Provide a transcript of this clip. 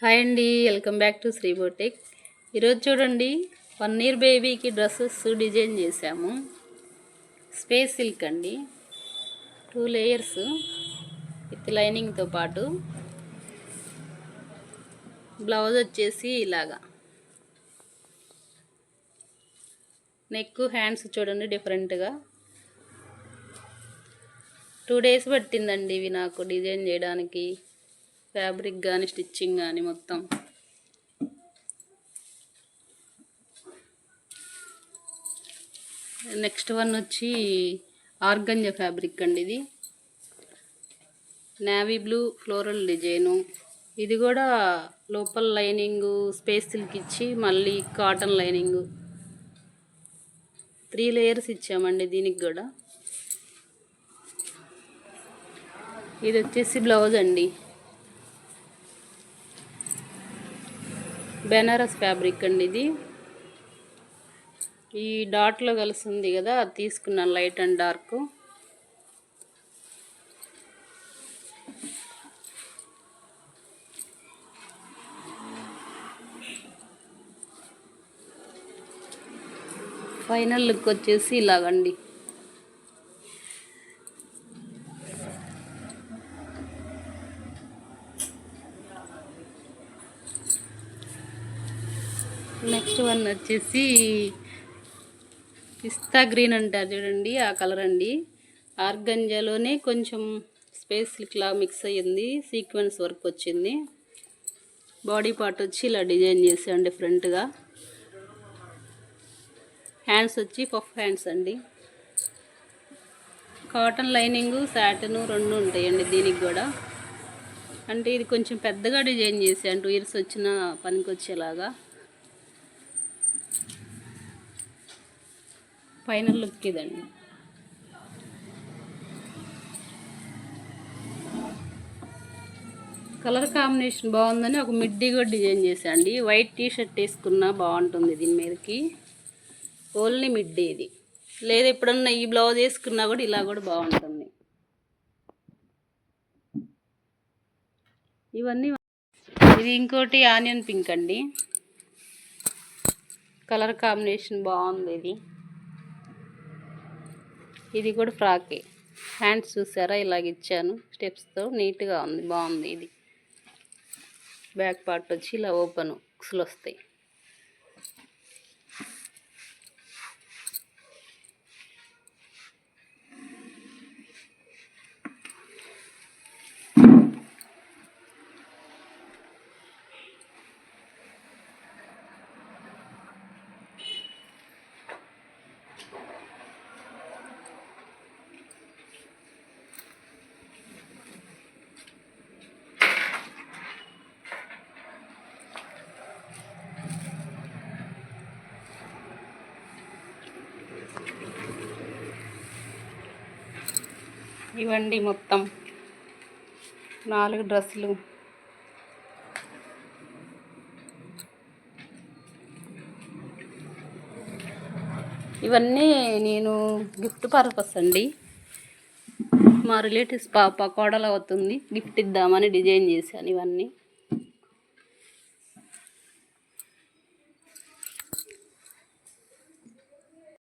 Hi అండి, welcome back to Shri boutique. ఈరోజు చూడండి 1 ఇయర్ బేబీకి డ్రెస్సెస్ డిజైన్ చేసాము. స్పేస్ సిల్క్ అండి, 2 లేయర్స్ విత్ లైనింగ్తో పాటు. బ్లౌజ్ వచ్చేసి ఇలాగా, నెక్ హ్యాండ్స్ చూడండి డిఫరెంట్గా. 2 డేస్ పట్టిందండి ఇవి నాకు డిజైన్ చేయడానికి, ఫ్యాబ్రిక్ కానీ స్టిచ్చింగ్ కానీ మొత్తం. నెక్స్ట్ వన్ వచ్చి ఆర్గంజా ఫ్యాబ్రిక్ అండి. ఇది నేవీ బ్లూ ఫ్లోరల్ డిజైను. ఇది కూడా లోపల లైనింగు స్పేస్ సిల్క్ ఇచ్చి మళ్ళీ కాటన్ లైనింగు 3 లేయర్స్ ఇచ్చామండి దీనికి కూడా. ఇది వచ్చేసి బ్లౌజ్ అండి, బెనారస్ ఫ్యాబ్రిక్ అండి. ఇది ఈ డాట్లో కలుస్తుంది కదా, అది తీసుకున్నాను light and dark. Final look వచ్చేసి ఇలాగండి. నెక్స్ట్ వన్ వచ్చేసి పిస్తా గ్రీన్ అంటారు చూడండి, ఆ కలర్ అండి. ఆర్గంజాలోనే కొంచెం స్పేస్ సిల్క్లా మిక్స్ అయ్యింది, సీక్వెన్స్ వర్క్ వచ్చింది. బాడీ పార్ట్ వచ్చి ఇలా డిజైన్ చేసాం డిఫరెంట్గా. హ్యాండ్స్ వచ్చి పఫ్ హ్యాండ్స్ అండి. కాటన్ లైనింగు సాటిన్ 2 ఉంటాయండి దీనికి కూడా. అంటే ఇది కొంచెం పెద్దగా డిజైన్ చేసాను, 2 ఇయర్స్ వచ్చిన పనికి వచ్చేలాగా. ఫైనల్ లుక్ ఇదండి. కలర్ కాంబినేషన్ బాగుందని ఒక మిడ్డీ కూడా డిజైన్ చేశాండి. వైట్ టీషర్ట్ వేసుకున్నా బాగుంటుంది దీని మీదకి, ఓన్లీ మిడ్డీ ఇది. లేదా ఎప్పుడన్నా ఈ బ్లౌజ్ వేసుకున్నా కూడా ఇలా కూడా బాగుంటుంది. ఇవన్నీ. ఇది ఇంకోటి ఆనియన్ పింక్ అండి, కలర్ కాంబినేషన్ బాగుంది ఇది. ఇది కూడా ఫ్రాకే. హ్యాండ్స్ చూసారా ఇలాగ ఇచ్చాను స్టెప్స్తో, నీట్గా ఉంది, బాగుంది. ఇది బ్యాక్ పార్ట్ వచ్చి ఇలా ఓపెన్ ఉక్స్లు వస్తాయి. ఇవండి మొత్తం 4 డ్రెస్సులు. ఇవన్నీ నేను గిఫ్ట్ పర్పస్ అండి, మా రిలేటివ్స్ పాప కోడలు అవుతుంది, గిఫ్ట్ ఇద్దామని డిజైన్ చేశాను ఇవన్నీ.